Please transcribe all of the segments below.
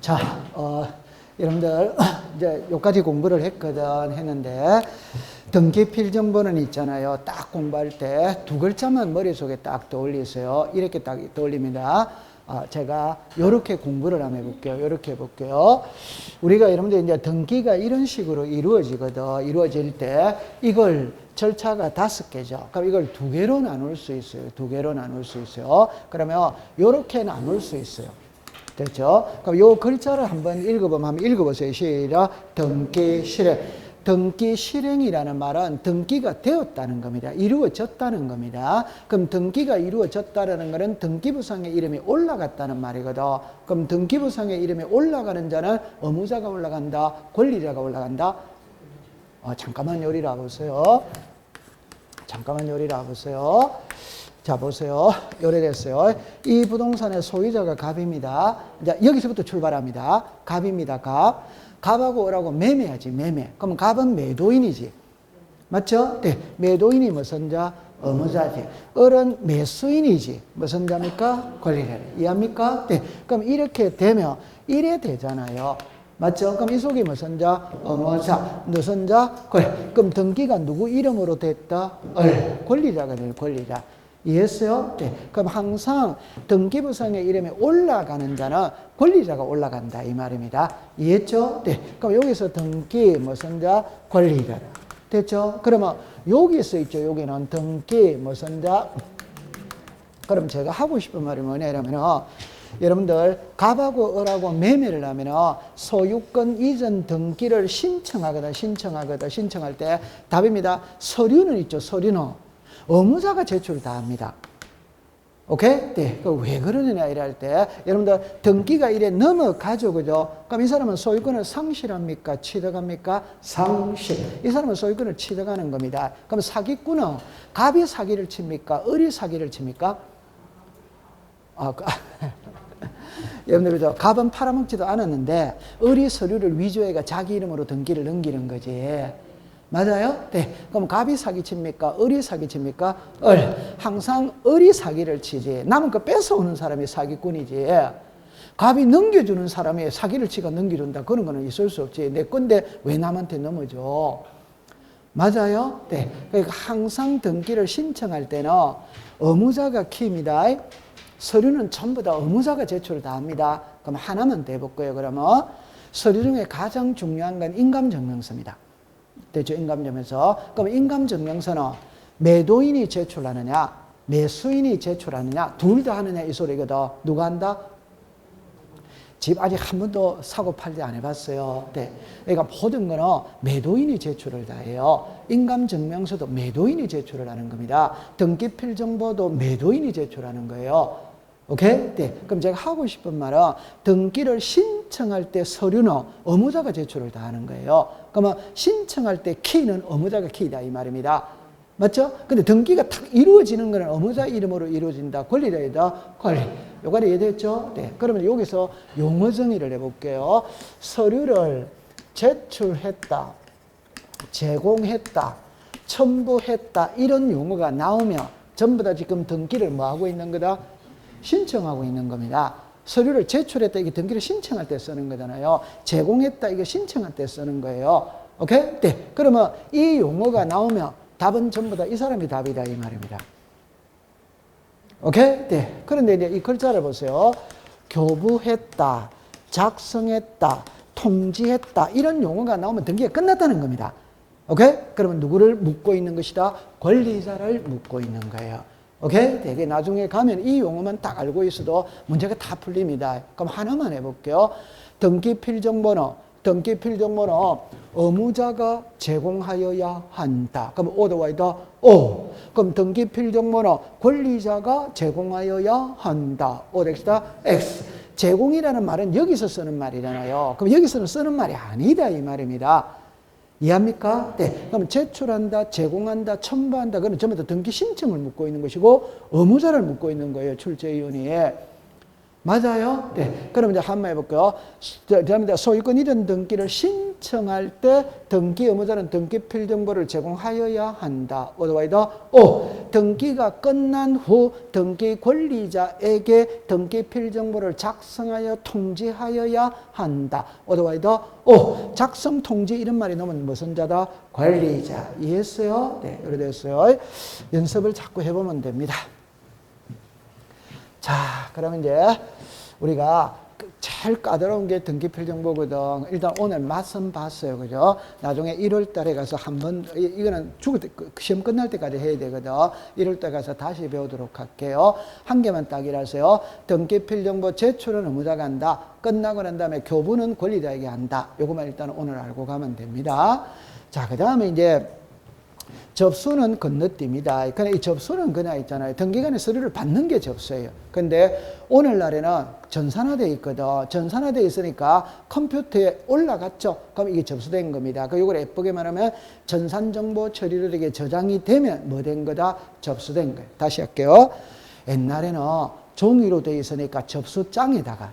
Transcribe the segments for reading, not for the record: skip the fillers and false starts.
자, 여러분들 이제 여기까지 공부를 했는데 등기 필정번호는 있잖아요. 딱 공부할 때 두 글자만 머릿속에 딱 떠올리세요. 이렇게 딱 떠올립니다. 제가 이렇게 공부를 한번 해볼게요. 이렇게 해볼게요. 우리가 여러분들 이제 등기가 이런 식으로 이루어지거든. 이루어질 때 이걸 절차가 5개죠. 그럼 이걸 2개로 나눌 수 있어요. 2개로 나눌 수 있어요. 그러면 이렇게 나눌 수 있어요. 됐죠? 그럼 요 글자를 한번 읽어보면 한번 읽어보세요. 시작. 등기 실행. 등기 실행이라는 말은 등기가 되었다는 겁니다. 이루어졌다는 겁니다. 그럼 등기가 이루어졌다는 것은 등기부상의 이름이 올라갔다는 말이거든. 그럼 등기부상의 이름이 올라가는 자는 의무자가 올라간다, 권리자가 올라간다. 잠깐만 요리라 보세요. 잠깐만 요리라 보세요. 자, 보세요. 요래됐어요. 이 부동산의 소유자가 갑입니다. 자, 여기서부터 출발합니다. 갑입니다. 갑. 갑하고 을하고 매매하지, 매매. 그럼 갑은 매도인이지. 맞죠? 네. 매도인이 무슨 자? 의무자지. 을은 매수인이지. 무슨 자입니까? 권리자. 이해합니까? 네. 그럼 이렇게 되면 이래 되잖아요. 맞죠? 그럼 이 속이 무슨 자? 의무자. 무슨 자? 권리. 그럼 등기가 누구 이름으로 됐다? 을. 권리자가 될 권리자. 이해했어요? 네. 그럼 항상 등기부상의 이름이 올라가는 자는 권리자가 올라간다 이 말입니다. 이해했죠? 네. 그럼 여기서 등기 무슨 자? 권리자. 됐죠? 그러면 여기 써 있죠. 여기는 등기 무슨 자? 그럼 제가 하고 싶은 말이 뭐냐면은 여러분들 갑하고 을하고 매매를 하면은 소유권 이전 등기를 신청할 때 답입니다. 서류는 있죠. 서류는 의무자가 제출을 다 합니다. 오케이? 네. 왜 그러느냐 이럴 때 여러분들 등기가 이래 넘어가죠. 그죠? 그럼 이 사람은 소유권을 상실합니까? 취득합니까? 상실. 이 사람은 소유권을 취득하는 겁니다. 그럼 사기꾼은 갑이 사기를 칩니까? 을이 사기를 칩니까? 여러분들 그죠? 갑은 팔아먹지도 않았는데 을이 서류를 위조해가 자기 이름으로 등기를 넘기는 거지. 맞아요? 네. 그럼 갑이 사기칩니까? 을이 사기칩니까? 을. 항상 을이 사기를 치지. 남은 거 뺏어오는 사람이 사기꾼이지. 갑이 넘겨주는 사람이 사기를 치고 넘겨준다. 그런 거는 있을 수 없지. 내 건데 왜 남한테 넘어줘? 맞아요? 네. 그러니까 항상 등기를 신청할 때는 의무자가 키입니다. 서류는 전부 다 의무자가 제출을 다 합니다. 그럼 하나만 더 해볼 거예요. 그러면 서류 중에 가장 중요한 건 인감증명서입니다. 됐죠? 인감증명서. 그럼 인감증명서는 매도인이 제출하느냐, 매수인이 제출하느냐, 둘 다 하느냐 이 소리거든. 누가 한다? 집 아직 한 번도 사고 팔지 안 해봤어요. 네. 그러니까 모든 거는 매도인이 제출을 다 해요. 인감증명서도 매도인이 제출을 하는 겁니다. 등기필정보도 매도인이 제출하는 거예요. 오케이? 네. 그럼 제가 하고 싶은 말은 등기를 신청할 때 서류는 의무자가 제출을 다 하는 거예요. 그러면 신청할 때 키는 의무자가 키다 이 말입니다. 맞죠? 근데 등기가 딱 이루어지는 거는 의무자 이름으로 이루어진다. 권리자이다. 권리. 요거는 이해됐죠? 네. 그러면 여기서 용어 정의를 해볼게요. 서류를 제출했다, 제공했다, 첨부했다 이런 용어가 나오면 전부 다 지금 등기를 뭐 하고 있는 거다? 신청하고 있는 겁니다. 서류를 제출했다 이게 등기를 신청할 때 쓰는 거잖아요. 제공했다 이게 신청할 때 쓰는 거예요. 오케이? 네. 그러면 이 용어가 나오면 답은 전부 다 이 사람이 답이다 이 말입니다. 오케이? 네. 그런데 이제 이 글자를 보세요. 교부했다, 작성했다, 통지했다 이런 용어가 나오면 등기가 끝났다는 겁니다. 오케이? 그러면 누구를 묻고 있는 것이다? 권리자를 묻고 있는 거예요. 오케이? 되게 나중에 가면 이 용어만 딱 알고 있어도 문제가 다 풀립니다. 그럼 하나만 해볼게요. 등기필정번호. 등기필정번호 의무자가 제공하여야 한다. 그럼 오도와 있다. 오. 그럼 등기필정번호 권리자가 제공하여야 한다. 오 덱시다. X. 제공이라는 말은 여기서 쓰는 말이잖아요. 그럼 여기서는 쓰는 말이 아니다 이 말입니다. 이해합니까? 네. 그럼 제출한다, 제공한다, 첨부한다. 그건 전부 다 등기 신청을 묻고 있는 것이고 의무자를 묻고 있는 거예요. 출제위원회에. 맞아요? 네. 그럼 이제 한번 해볼게요. 소유권 이전 등기를 신청할 때 등기 의무자는 등기 필정보를 제공하여야 한다. otherwise, 등기가 끝난 후 등기 권리자에게 등기 필정보를 작성하여 통지하여야 한다. otherwise, 작성 통지 이런 말이 나오면 무슨 자다? 관리자. 이해했어요? 네. 이렇게 됐어요. 연습을 자꾸 해보면 됩니다. 자, 그러면 이제 우리가 제일 까다로운 게 등기필정보거든. 일단 오늘 맛은 봤어요. 그죠? 나중에 1월 달에 가서 한번, 이거는 죽을 때, 시험 끝날 때까지 해야 되거든. 1월 달에 가서 다시 배우도록 할게요. 한 개만 딱 일하세요. 등기필정보 제출은 의무자가 한다. 끝나고 난 다음에 교부는 권리자에게 한다. 요것만 일단 오늘 알고 가면 됩니다. 자, 그 다음에 이제 접수는 건너뛰입니다. 그냥 이 접수는 그냥 있잖아요. 등기관의 서류를 받는 게 접수예요. 근데 오늘날에는 전산화되어 있거든. 전산화되어 있으니까 컴퓨터에 올라갔죠. 그럼 이게 접수된 겁니다. 이걸 예쁘게 말하면 전산정보 처리로 이게 저장이 되면 뭐 된 거다? 접수된 거예요. 다시 할게요. 옛날에는 종이로 되어 있으니까 접수장에다가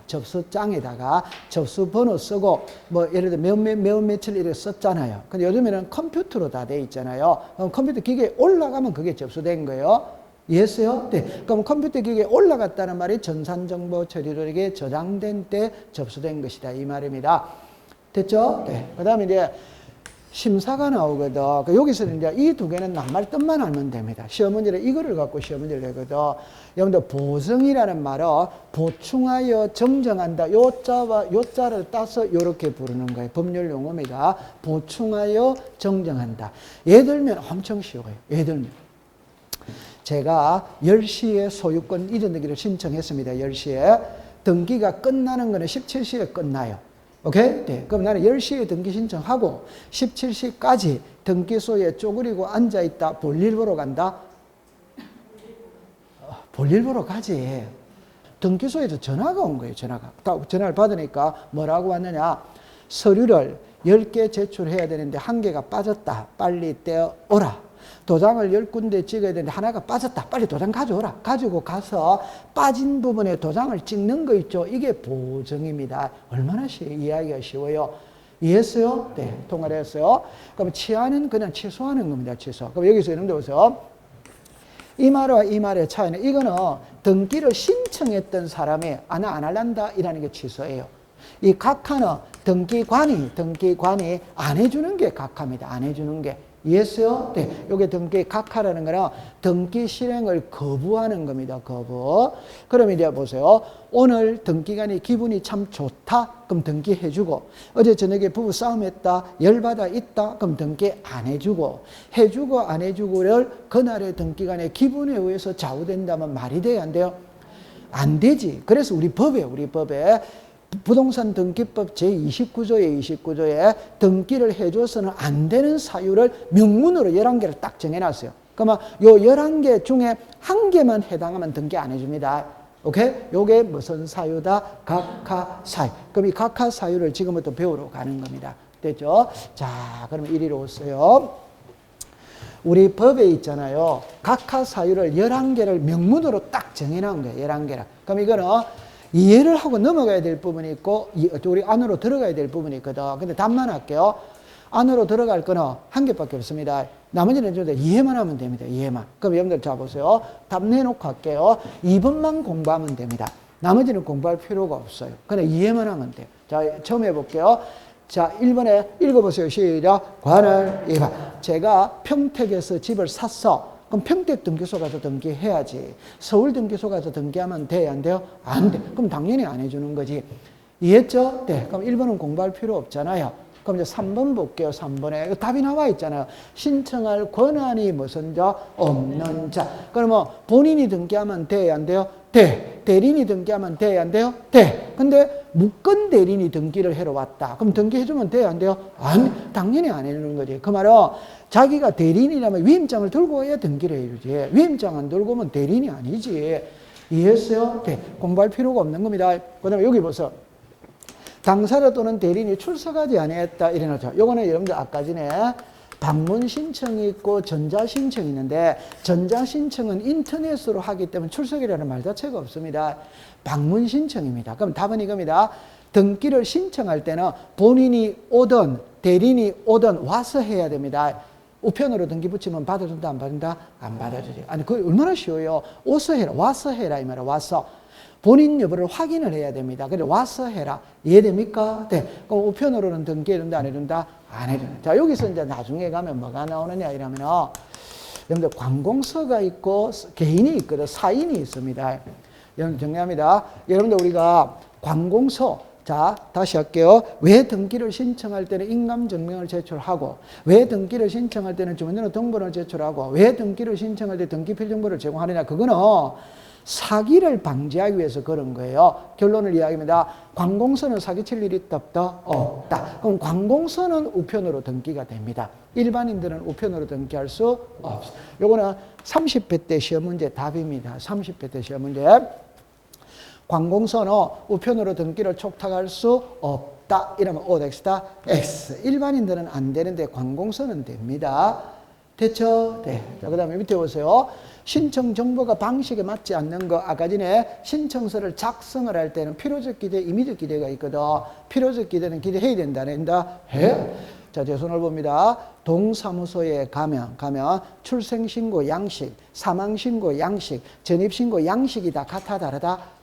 접수 번호 쓰고 뭐 예를 들어 몇 며칠 이렇게 썼잖아요. 근데 요즘에는 컴퓨터로 다 되어 있잖아요. 그럼 컴퓨터 기계에 올라가면 그게 접수된 거예요. 이해했어요? 네. 그럼 컴퓨터 기계에 올라갔다는 말이 전산정보 처리로 이게 저장된 때 접수된 것이다. 이 말입니다. 됐죠? 네. 그 다음에 이제 심사가 나오거든. 여기서는 이제 이 두 개는 낱말 뜻만 알면 됩니다. 시험 문제를 이거를 갖고 시험 문제를 내거든. 여러분들 보정이라는 말은 보충하여 정정한다. 요자와 요자를 따서 이렇게 부르는 거예요. 법률 용어입니다. 보충하여 정정한다. 예를 들면 엄청 쉬워요. 예를 들면 제가 10시에 소유권 이전 등기를 신청했습니다. 10시에. 등기가 끝나는 거는 17시에 끝나요. 오케이? 네. 그럼 나는 10시에 등기 신청하고 17시까지 등기소에 쪼그리고 앉아있다. 볼일 보러 간다? 볼일 보러 가지. 등기소에서 전화가 온 거예요. 전화를 받으니까 뭐라고 왔느냐. 서류를 10개 제출해야 되는데 1개가 빠졌다. 빨리 떼어오라. 도장을 10군데 찍어야 되는데 하나가 빠졌다. 빨리 도장 가져오라. 가지고 가서 빠진 부분에 도장을 찍는 거 있죠. 이게 보정입니다. 얼마나 이해하기가 쉬워요. 이해했어요? 네. 통화를 했어요. 그럼 치안은 그냥 취소하는 겁니다. 취소. 그럼 여기서 이런 데 보세요. 이 말과 이 말의 차이는 이거는 등기를 신청했던 사람이 안 할란다 이라는 게 취소예요. 이 각하는 등기관이 안 해주는 게 각하입니다. 안 해주는 게. 이해했어요? 네. 요게 등기 각하라는 거는 등기 실행을 거부하는 겁니다. 거부. 그럼 이제 보세요. 오늘 등기관이 기분이 참 좋다. 그럼 등기 해주고. 어제 저녁에 부부 싸움했다. 열받아 있다. 그럼 등기 안 해주고. 해주고 안 해주고를 그날의 등기관의 기분에 의해서 좌우된다면 말이 돼요? 안 돼요? 안 되지. 그래서 우리 법에 부동산 등기법 제29조에 등기를 해줘서는 안 되는 사유를 명문으로 11개를 딱 정해놨어요. 그러면 요 11개 중에 1개만 해당하면 등기 안 해줍니다. 오케이? 요게 무슨 사유다? 각하 사유. 그럼 이 각하 사유를 지금부터 배우러 가는 겁니다. 됐죠? 자, 그럼 이리로 오세요. 우리 법에 있잖아요. 각하 사유를 11개를 명문으로 딱 정해놓은 거예요. 11개를. 그럼 이거는 이해를 하고 넘어가야 될 부분이 있고 우리 안으로 들어가야 될 부분이 있거든. 근데 답만 할게요. 안으로 들어갈 거는 1개밖에 없습니다. 나머지는 좀 이해만 하면 됩니다. 이해만. 그럼 여러분들 자 보세요. 답 내놓고 할게요. 2번만 공부하면 됩니다. 나머지는 공부할 필요가 없어요. 그냥 이해만 하면 돼요. 자, 처음 해볼게요. 자, 1번에 읽어보세요. 시작. 관할 2번. 제가 평택에서 집을 샀어. 그럼 평택 등기소 가서 등기해야지. 서울 등기소 가서 등기하면 돼요? 안 돼요? 안 돼. 그럼 당연히 안 해주는 거지. 이해했죠? 네. 그럼 1번은 공부할 필요 없잖아요. 그럼 이제 3번 볼게요. 3번에. 답이 나와 있잖아요. 신청할 권한이 무슨 자? 없는 자. 그러면 본인이 등기하면 돼요? 안 돼요? 돼. 대리인이 등기하면 돼요? 안 돼요? 돼. 근데 무권 대리인이 등기를 하러 왔다. 그럼 등기해주면 돼요? 안 돼요? 당연히 안 해주는 거지. 그 말은 자기가 대리인이라면 위임장을 들고 와야 등기를 해주지. 위임장 안 들고 오면 대리인이 아니지. 이해했어요? 네. 공부할 필요가 없는 겁니다. 그 다음에 여기 보세요. 당사자 또는 대리인이 출석하지 아니했다. 이래놓죠. 요거는 여러분들 아까 전에 방문 신청이 있고 전자 신청이 있는데 전자 신청은 인터넷으로 하기 때문에 출석이라는 말 자체가 없습니다. 방문 신청입니다. 그럼 답은 이겁니다. 등기를 신청할 때는 본인이 오든 대리인이 오든 와서 해야 됩니다. 우편으로 등기 붙이면 받아준다 안 받는다? 안 받아주지. 아니 그게 얼마나 쉬워요. 오서 해라 와서 해라 이 말이야. 와서 본인 여부를 확인을 해야 됩니다. 그래 와서 해라. 이해됩니까? 네. 그럼 우편으로는 등기해준다 안 해준다? 안 해준다. 자 여기서 이제 나중에 가면 뭐가 나오느냐 이러면은 여러분들 관공서가 있고 개인이 있거든. 사인이 있습니다. 여러분 정리합니다. 여러분들 우리가 관공서 자, 다시 할게요. 왜 등기를 신청할 때는 인감증명을 제출하고, 왜 등기를 신청할 때는 주민등록 등본을 제출하고, 왜 등기를 신청할 때 등기필정보를 제공하느냐. 그거는 사기를 방지하기 위해서 그런 거예요. 결론을 이야기합니다. 관공서는 사기칠 일이 있다 없다? 없다. 그럼 관공서는 우편으로 등기가 됩니다. 일반인들은 우편으로 등기할 수 없어요. 요거는 30회 때 시험 문제 답입니다. 30회 때 시험 문제. 관공서는 우편으로 등기를 촉탁할 수 없다. 이러면 O, X다, X. 일반인들은 안 되는데 관공서는 됩니다. 됐죠? 네. 자, 그 다음에 밑에 보세요. 신청 정보가 방식에 맞지 않는 거. 아까 전에 신청서를 작성을 할 때는 필요적 기대, 임의적 기대가 있거든. 필요적 기대는 기대해야 된다, 안 된다? 해. 자, 제 손을 봅니다. 동사무소에 가면 출생신고 양식, 사망신고 양식, 전입신고 양식이 다 같아 다르다?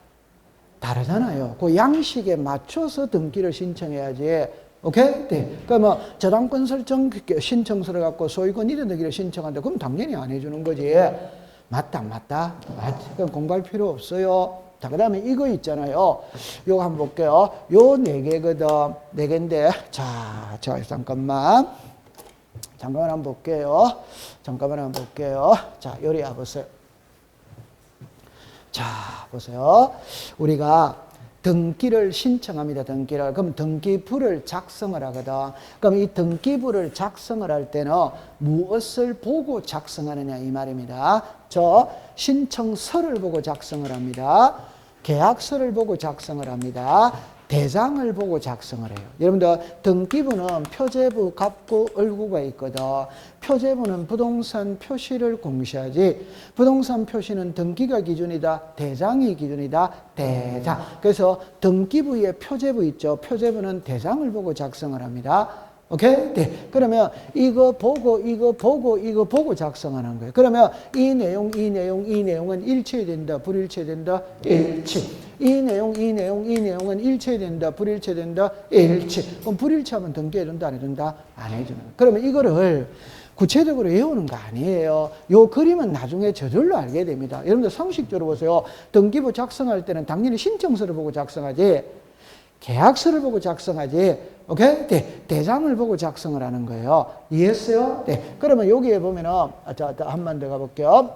다르잖아요. 그 양식에 맞춰서 등기를 신청해야지. 오케이? 네. 그러면 저당권 설정 신청서를 갖고 소유권 이전 등기를 신청한다. 그럼 당연히 안 해주는 거지. 맞다, 맞다. 맞지. 그럼 공부할 필요 없어요. 자, 그 다음에 이거 있잖아요. 요거 한번 볼게요. 요 네 개거든. 네 개인데. 자, 잠깐만 한번 볼게요. 자, 요리 와보세요. 자, 보세요. 우리가 등기를 신청합니다. 등기를. 그럼 등기부를 작성을 하거든. 그럼 이 등기부를 작성을 할 때는 무엇을 보고 작성하느냐 이 말입니다. 저 신청서를 보고 작성을 합니다. 계약서를 보고 작성을 합니다. 대장을 보고 작성을 해요. 여러분들 등기부는 표제부, 갑구, 을구가 있거든. 표제부는 부동산 표시를 공시하지. 부동산 표시는 등기가 기준이다. 대장이 기준이다. 대장. 그래서 등기부에 표제부 있죠. 표제부는 대장을 보고 작성을 합니다. 오케이? 네. 그러면 이거 보고 작성하는 거예요. 그러면 이 내용은 일치된다, 불일치된다, 일치. 이 내용은 일치된다, 불일치된다, 일치. 그럼 불일치하면 등기해준다, 안 해준다? 안 해주는 거예요. 그러면 이거를 구체적으로 외우는 거 아니에요. 요 그림은 나중에 저절로 알게 됩니다. 여러분들 상식적으로 보세요. 등기부 작성할 때는 당연히 신청서를 보고 작성하지, 계약서를 보고 작성하지, 오케이? 네. 대장을 보고 작성을 하는 거예요. 이해했어요? 네. 그러면 여기에 보면은, 한 번 더 가볼게요.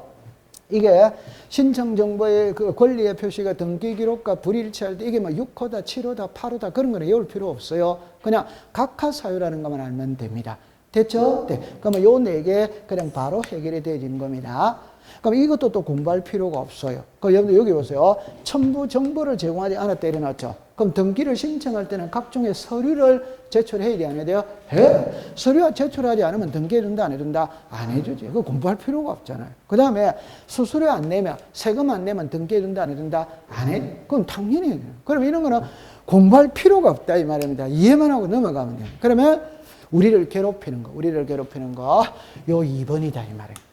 이게 신청정보의 그 권리의 표시가 등기기록과 불일치할 때 이게 뭐 6호다, 7호다, 8호다 그런 거는 외울 필요 없어요. 그냥 각하사유라는 것만 알면 됩니다. 됐죠? 네. 그러면 요 네 개 그냥 바로 해결이 되어지는 겁니다. 그럼 이것도 또 공부할 필요가 없어요. 그럼 여러분들 여기 보세요. 첨부 정보를 제공하지 않았다 이래놨죠. 그럼 등기를 신청할 때는 각종의 서류를 제출해야 돼, 안 해야 돼요? 해. 서류 제출하지 않으면 등기해준다, 안 해준다? 안 해주지. 그거 공부할 필요가 없잖아요. 그 다음에 수수료 안 내면, 세금 안 내면 등기해준다, 안 해준다? 안 해. 그럼 당연히 해요. 그럼 이런 거는 공부할 필요가 없다, 이 말입니다. 이해만 하고 넘어가면 돼요. 그러면 우리를 괴롭히는 거, 요 2번이다, 이 말이에요.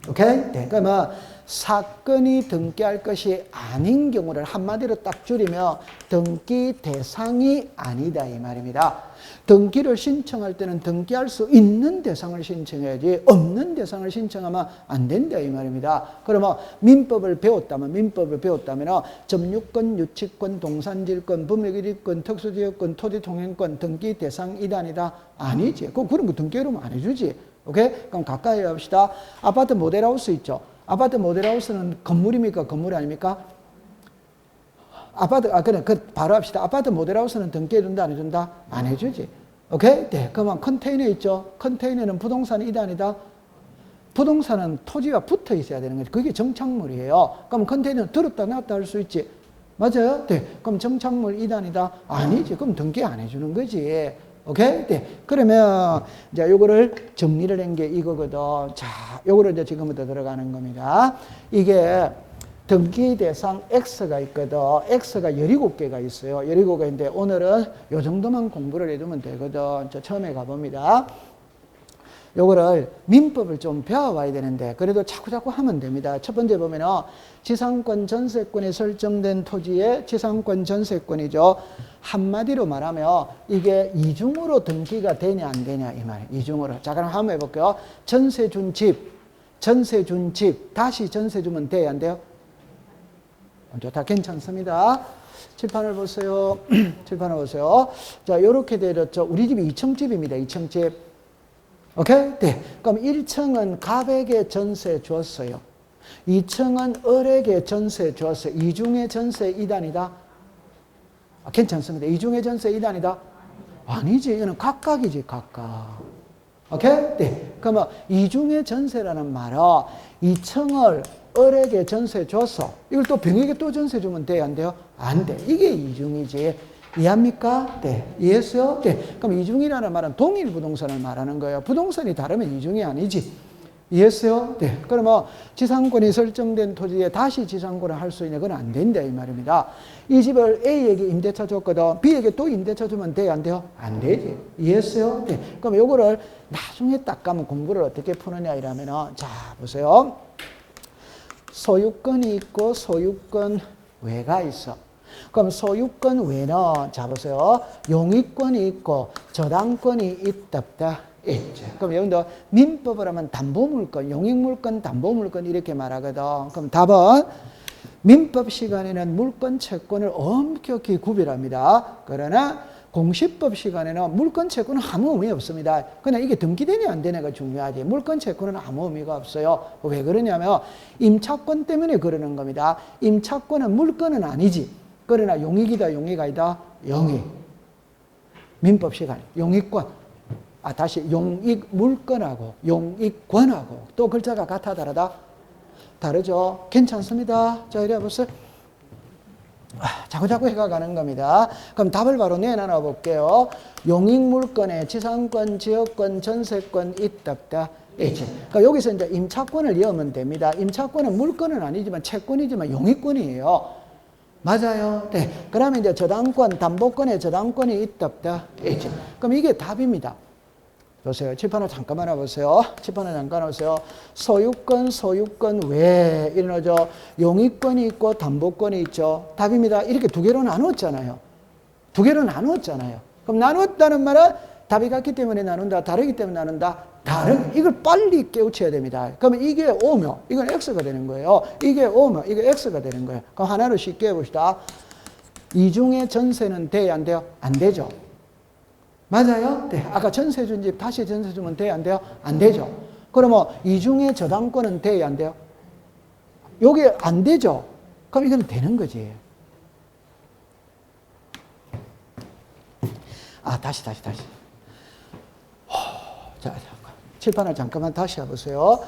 오케이? 네. 그러면 사건이 등기할 것이 아닌 경우를 한마디로 딱 줄이면 등기 대상이 아니다 이 말입니다. 등기를 신청할 때는 등기할 수 있는 대상을 신청해야지 없는 대상을 신청하면 안 된다 이 말입니다. 그러면 민법을 배웠다면 점유권, 유치권, 동산질권, 분묘기지권, 특수지역권, 토지통행권 등기 대상이다 아니다? 아니지. 그런 거 등기하면 안 해주지. 오케이? 그럼 가까이 합시다. 아파트 모델하우스 있죠. 아파트 모델하우스는 건물입니까? 건물 아닙니까? 바로 합시다. 아파트 모델하우스는 등기해준다, 안 해준다? 안 해주지. 오케이? 네. 그러면 컨테이너 있죠? 컨테이너는 부동산이다, 아니다? 부동산은 토지와 붙어 있어야 되는 거지. 그게 정착물이에요. 그럼 컨테이너는 들었다 놨다 할 수 있지. 맞아요? 네. 그럼 정착물 이다, 아니다? 아니지. 그럼 등기 안 해주는 거지. 오케이? 네. 그러면 이제 요거를 정리를 한 게 이거거든. 자, 요거를 이제 지금부터 들어가는 겁니다. 이게 등기 대상 X가 있거든. X가 17개가 있어요. 17개인데 오늘은 요 정도만 공부를 해두면 되거든. 저 처음에 가봅니다. 요거를 민법을 좀 배워와야 되는데 그래도 자꾸자꾸 하면 됩니다. 첫 번째 보면은 지상권 전세권에 설정된 토지의 지상권 전세권이죠. 한마디로 말하면 이게 이중으로 등기가 되냐 안 되냐 이 말이에요. 이중으로. 자, 그럼 한번 해볼게요. 전세 준 집 다시 전세 주면 돼요 안 돼요? 좋다. 괜찮습니다. 칠판을 보세요. 칠판을 보세요. 자, 요렇게 되었죠. 우리 집이 2층집입니다. 2층집. 오케이? 네. 그럼 1층은 갑에게 전세 줬어요. 2층은 을에게 전세 줬어요. 이중의 전세 이단이다? 괜찮습니다. 이중의 전세 이단이다? 아니지. 이거는 각각이지, 각각. 오케이? 네. 그러면 이중의 전세라는 말은 2층을 을에게 전세 줬어. 이걸 또 병에게 또 전세 주면 돼요? 안 돼요? 안 돼. 이게 이중이지. 이해합니까? 네. 이해했어요? 네. 그럼 이중이라는 말은 동일 부동산을 말하는 거예요. 부동산이 다르면 이중이 아니지. 이해했어요? 네. 그러면 지상권이 설정된 토지에 다시 지상권을 할 수 있는 건 안 된다 이 말입니다. 이 집을 A에게 임대차 줬거든. B에게 또 임대차 주면 돼요? 안 돼요? 안 되지. 이해했어요? 네. 그럼 요거를 나중에 딱 가면 공부를 어떻게 푸느냐 이러면은 자, 보세요. 소유권이 있고 소유권 외가 있어. 그럼 소유권 외는 자 보세요. 용익권이 있고 저당권이 있다 없다 있죠. 그럼 여러분들 민법을 하면 담보물권, 용익물권, 담보물권 이렇게 말하거든. 그럼 답은 민법 시간에는 물권, 채권을 엄격히 구별합니다. 그러나 공시법 시간에는 물권, 채권은 아무 의미 없습니다. 그냥 이게 등기되냐 안 되냐가 중요하지. 물권, 채권은 아무 의미가 없어요. 왜 그러냐면 임차권 때문에 그러는 겁니다. 임차권은 물권은 아니지. 그러나 용익이다, 용익 아니다? 용익. 민법 시간, 용익권. 다시 용익 물권하고 용익권하고 또 글자가 같아 다르다? 다르죠. 괜찮습니다. 자, 이래 보세요. 자꾸자꾸 해가 가는 겁니다. 그럼 답을 바로 내놔 볼게요. 용익물권에 지상권, 지역권, 전세권 있다 없다? 있지. 그러니까 여기서 이제 임차권을 이으면 됩니다. 임차권은 물권은 아니지만 채권이지만 용익권이에요. 맞아요. 네. 그러면 이제 저당권, 담보권에 저당권이 있다 없다? 있지. 그럼 이게 답입니다. 보세요. 칠판을 잠깐만 보세요. 칠판을 잠깐 보세요. 소유권 외에 이러죠. 용익권이 있고 담보권이 있죠. 답입니다. 이렇게 두 개로 나누었잖아요. 두 개로 나누었잖아요. 그럼 나누었다는 말은 답이 같기 때문에 나눈다. 다르기 때문에 나눈다. 이걸 빨리 깨우쳐야 됩니다. 그러면 이게 O면 이건 X가 되는 거예요. 이게 O면 이게 X가 되는 거예요. 그럼 하나를 쉽게 해봅시다. 이중의 전세는 돼야 안 돼요? 안 되죠. 맞아요? 네. 아까 전세 준 집 다시 전세 주면 돼요? 안 돼요? 안 되죠. 그러면 이중의 저당권은 돼요? 안 돼요? 요게 안 되죠. 그럼 이건 되는 거지. 다시. 자, 칠판을 잠깐만 다시 해보세요.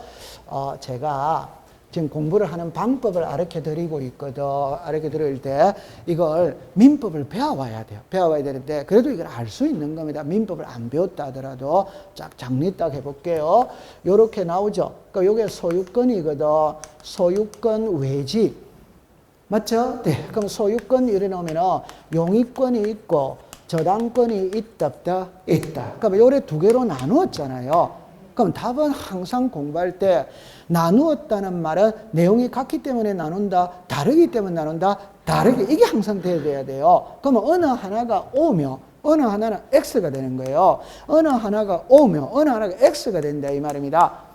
제가 지금 공부를 하는 방법을 가르쳐 드리고 있거든. 가르쳐 드릴 때 이걸 민법을 배워와야 돼요. 배워와야 되는데 그래도 이걸 알 수 있는 겁니다. 민법을 안 배웠다 하더라도 쫙 정리 딱 해볼게요. 요렇게 나오죠. 그러니까 요게 소유권이거든. 소유권 외지. 맞죠? 네. 그럼 소유권 이래 놓으면은 용익권이 있고 저당권이 있다 없다? 있다. 그럼 요래 두 개로 나누었잖아요. 그럼 답은 항상 공부할 때 나누었다는 말은 내용이 같기 때문에 나눈다, 다르기 때문에 나눈다, 다르게 이게 항상 돼야 돼요. 그러면 어느 하나가 O며 어느 하나는 X가 되는 거예요. 어느 하나가 O며 어느 하나가 X가 된다 이 말입니다.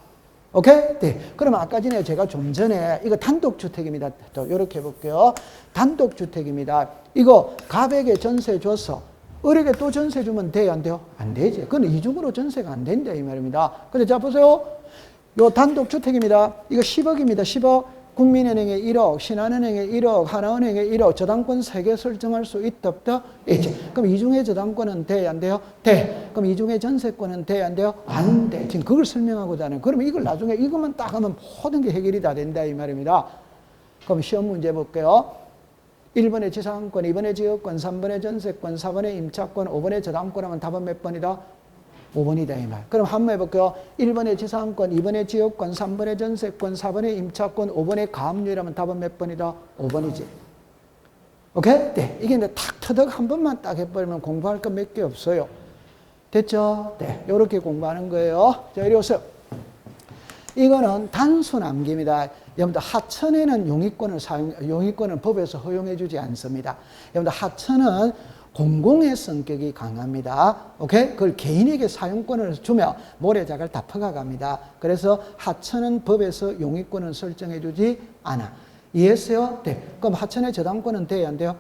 오케이? 네. 그러면 아까 전에 제가 좀 전에 이거 단독주택입니다. 또 이렇게 해볼게요. 단독주택입니다. 이거 갑에게 전세 줬어. 을에게 또 전세 주면 돼요? 안 돼요? 안 되지. 그건 이중으로 전세가 안 된다 이 말입니다. 근데 자 보세요. 요 단독주택입니다. 이거 10억입니다. 10억. 국민은행에 1억, 신한은행에 1억, 하나은행에 1억, 저당권 3개 설정할 수 있다 없다? 있지. 그럼 이중의 저당권은 돼요? 안 돼요? 돼. 그럼 이중의 전세권은 돼요? 안 돼요? 안 돼. 지금 그걸 설명하고자 하는. 그러면 이걸 나중에 이것만 딱 하면 모든 게 해결이 다 된다 이 말입니다. 그럼 시험 문제 볼게요. 1번에 지상권, 2번에 지역권, 3번에 전세권, 4번에 임차권, 5번에 저당권 하면 답은 몇 번이다? 5번이다 이 말. 그럼 한번 해볼게요. 1번에 지상권, 2번에 지역권, 3번에 전세권, 4번에 임차권, 5번에 가압류라면 답은 몇 번이다? 5번이지. 오케이? 네. 이게 이제 탁 터득 한 번만 딱 해버리면 공부할 거 몇 개 없어요. 됐죠? 네. 요렇게 공부하는 거예요. 자, 이리 오세요. 이거는 단순 암기입니다. 여러분들 하천에는 용의권은 법에서 허용해주지 않습니다. 여러분들 하천은 공공의 성격이 강합니다. 오케이? 그걸 개인에게 사용권을 주면 모래작을 다 퍼가갑니다. 그래서 하천은 법에서 용의권을 설정해주지 않아. 이해했어요? 네. 그럼 하천의 저당권은 돼야 안 돼요?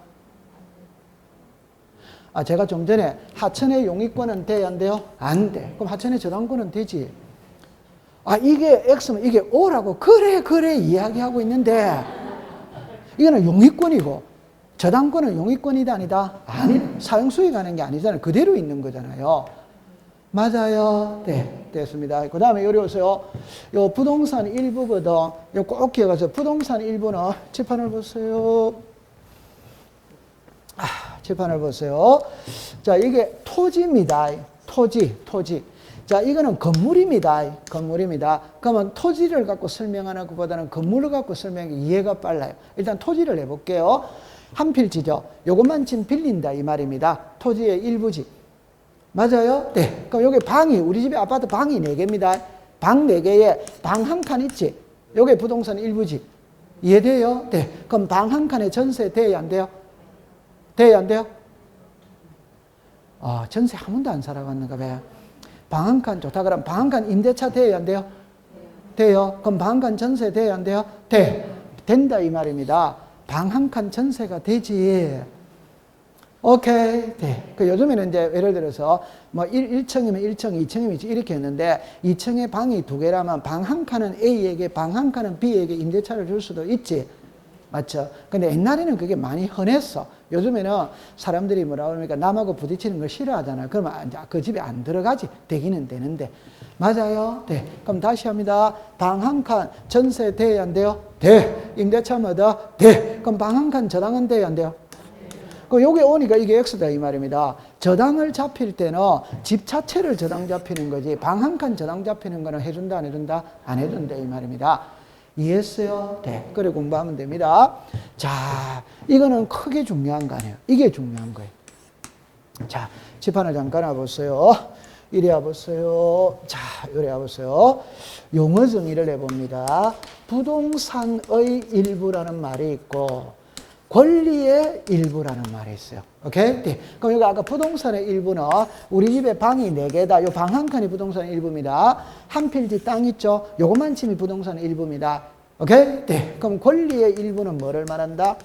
제가 좀 전에 하천의 용의권은 돼야 안 돼요? 안 돼. 그럼 하천의 저당권은 되지. 이게 X면 이게 O라고 그래 이야기하고 있는데 이거는 용의권이고 저당권은 용의권이다 아니다? 아니, 사용수익 하는 게 아니잖아요. 그대로 있는 거잖아요. 맞아요. 네, 됐습니다. 그 다음에 여기 오세요. 요 부동산 일부거든. 요 꼭 기억하세요. 부동산 일부는 칠판을 보세요. 칠판을 보세요. 자, 이게 토지입니다. 토지. 자, 이거는 건물입니다. 그러면 토지를 갖고 설명하는 것보다는 건물을 갖고 설명하는 게 이해가 빨라요. 일단 토지를 해볼게요. 한 필지죠. 요것만 지금 빌린다 이 말입니다. 토지의 일부지. 맞아요? 네. 그럼 여기 방이, 우리 집에 아파트 방이 4개입니다. 방 4개에 방 한 칸 있지? 요게 부동산 일부지. 이해돼요? 네. 그럼 방 한 칸에 전세 돼야 안 돼요? 돼야 안 돼요? 전세 한 번도 안 살아봤는가 봐요. 방 한 칸 좋다. 그럼 방 한 칸 임대차 돼야 안 돼요? 돼요. 그럼 방 한 칸 전세 돼야 안 돼요? 돼. 된다 이 말입니다. 방 한 칸 전세가 되지. 오케이. 네. 그 요즘에는 이제 예를 들어서 뭐 1층이면 1층, 2층이면 이렇게 했는데 2층에 방이 2개라면 방 한 칸은 A에게, 방 한 칸은 B에게 임대차를 줄 수도 있지. 맞죠? 근데 옛날에는 그게 많이 흔했어. 요즘에는 사람들이 뭐라 그러니까 남하고 부딪히는 걸 싫어하잖아요. 그러면 그 집에 안 들어가지. 되기는 되는데. 맞아요? 네. 그럼 다시 합니다. 방 한 칸 전세 돼야 안 돼요? 돼. 임대차마다 돼. 그럼 방 한 칸 저당은 돼야 안 돼요? 그 여기 오니까 이게 X다 이 말입니다. 저당을 잡힐 때는 집 자체를 저당 잡히는 거지 방 한 칸 저당 잡히는 거는 해준다 안 해준다? 안 해준다 이 말입니다. 이해했어요? 네. 그래 공부하면 됩니다. 자, 이거는 크게 중요한 거 아니에요. 이게 중요한 거예요. 자, 칠판을 잠깐 와보세요. 이리 와보세요. 자, 이리 와보세요. 용어 정의를 해봅니다. 부동산의 일부라는 말이 있고 권리의 일부라는 말이 있어요. 오케이? 네. 그럼 여기 아까 부동산의 일부는 우리 집에 방이 4개다. 요 방 한 칸이 부동산의 일부입니다. 한 필지 땅 있죠? 요것만 치면 부동산의 일부입니다. 오케이? 네. 그럼 권리의 일부는 뭐를 말한다?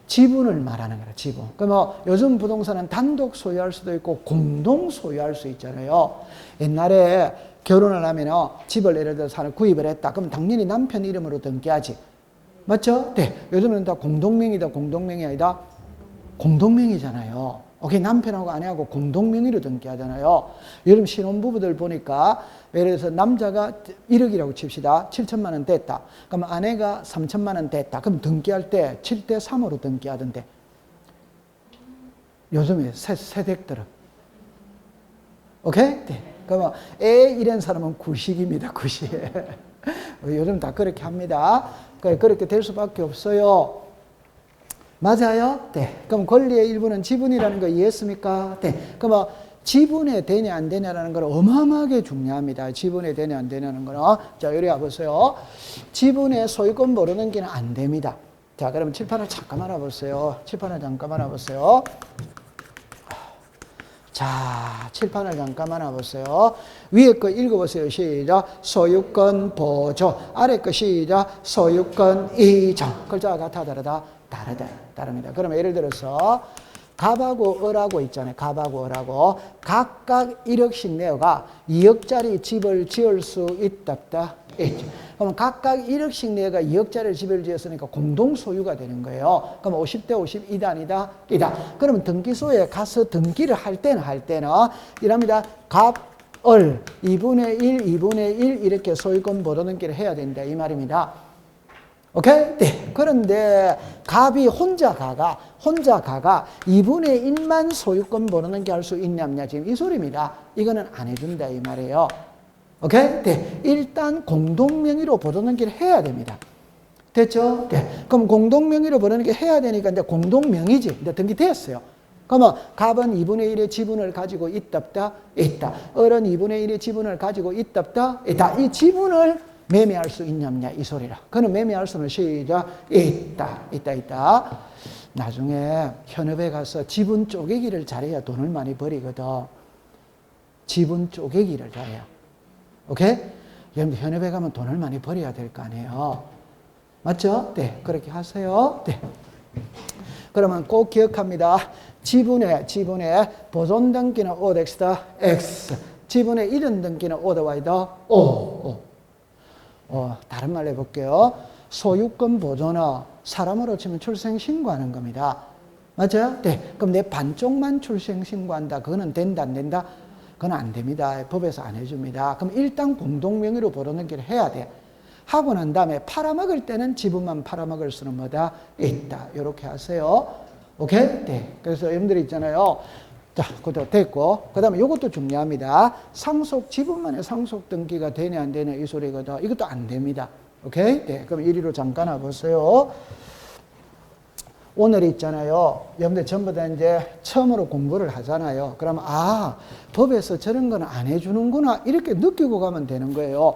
지분을 말하는 거라, 지분. 그럼 요즘 부동산은 단독 소유할 수도 있고 공동 소유할 수 있잖아요. 옛날에 결혼을 하면 집을 예를 들어서 하나 구입을 했다. 그럼 당연히 남편 이름으로 등기하지. 맞죠? 네. 요즘은 다 공동명의다, 공동명의 아니다? 공동명의잖아요. 오케이. 남편하고 아내하고 공동명의로 등기하잖아요. 요즘 신혼부부들 보니까 예를 들어서 남자가 1억이라고 칩시다. 7천만 원 됐다. 그럼 아내가 3천만 원 됐다. 그럼 등기할 때 7대 3으로 등기하던데. 요즘에 세댁들은. 오케이? 네. 그러면 이런 사람은 구식입니다. 구식. 요즘 다 그렇게 합니다. 그렇게 될 수밖에 없어요. 맞아요? 네. 그럼 권리의 일부는 지분이라는 거 이해했습니까? 네. 그럼 지분에 되냐 안 되냐라는 건 어마어마하게 중요합니다. 지분에 되냐 안 되냐는 거는. 자, 이리 와보세요. 지분의 소유권 모르는 게는 안 됩니다. 자, 그러면 칠판을 잠깐만 와보세요. 칠판을 잠깐만 와보세요. 자, 칠판을 잠깐만 와보세요. 위에 거 읽어보세요. 시작. 소유권 보조. 아래 거 시작. 소유권 이전. 글자가 같아 다르다? 다릅니다. 그러면 예를 들어서 갑하고 을하고 있잖아요. 갑하고 을하고 각각 1억씩 내어가 2억짜리 집을 지을 수 있다. 있죠. 그럼 각각 1억씩 내가 2억짜리 집을 지었으니까 공동 소유가 되는 거예요. 그럼 50대 50 이다. 그러면 등기소에 가서 등기를 할 때는 이랍니다. 갑, 을 2분의 1 이렇게 소유권 보존등기를 해야 된다 이 말입니다. 오케이? 네. 그런데 갑이 혼자 가가 2분의 1만 소유권 벌어넘게 할 수 있냐 없냐 지금 이 소리입니다. 이거는 안 해준다 이 말이에요. 오케이? 네. 일단 공동명의로 벌어넘기를 해야 됩니다. 됐죠? 네. 그럼 공동명의로 벌어넘기 해야 되니까 이제 공동명의지. 이제 등기됐어요. 그러면 갑은 2분의 1의 지분을 가지고 있다 없다? 있다. 을은 2분의 1의 지분을 가지고 있다 없다? 있다. 이 지분을 매매할 수 있냐 없냐 이 소리라. 그는 매매할 수는 시작 있다. 나중에 현업에 가서 지분 쪼개기를 잘해야 돈을 많이 벌이거든. 지분 쪼개기를 잘해야. 오케이? 여러분들 현업에 가면 돈을 많이 벌여야 될 거 아니에요. 맞죠? 네, 그렇게 하세요. 네. 그러면 꼭 기억합니다. 지분의 보존 등기는 O X다. X. 지분의 이전 등기는 O 더 Y다. O. 다른 말로 해볼게요. 소유권 보존은 사람으로 치면 출생 신고하는 겁니다. 맞아요? 네. 그럼 내 반쪽만 출생 신고한다. 그거는 된다, 안 된다? 그건 안 됩니다. 법에서 안 해줍니다. 그럼 일단 공동명의로 벌어넘기를 해야 돼. 하고 난 다음에 팔아먹을 때는 지분만 팔아먹을 수는 뭐다? 있다. 이렇게 하세요. 오케이? 네. 그래서 여러분들이 있잖아요. 자, 그것도 됐고. 그 다음에 이것도 중요합니다. 상속, 지분만의 상속 등기가 되냐, 안 되냐, 이 소리거든. 이것도 안 됩니다. 오케이? 네. 그럼 1위로 잠깐 와보세요. 오늘 있잖아요. 여러분들 전부 다 이제 처음으로 공부를 하잖아요. 그러면, 법에서 저런 건 안 해주는구나. 이렇게 느끼고 가면 되는 거예요.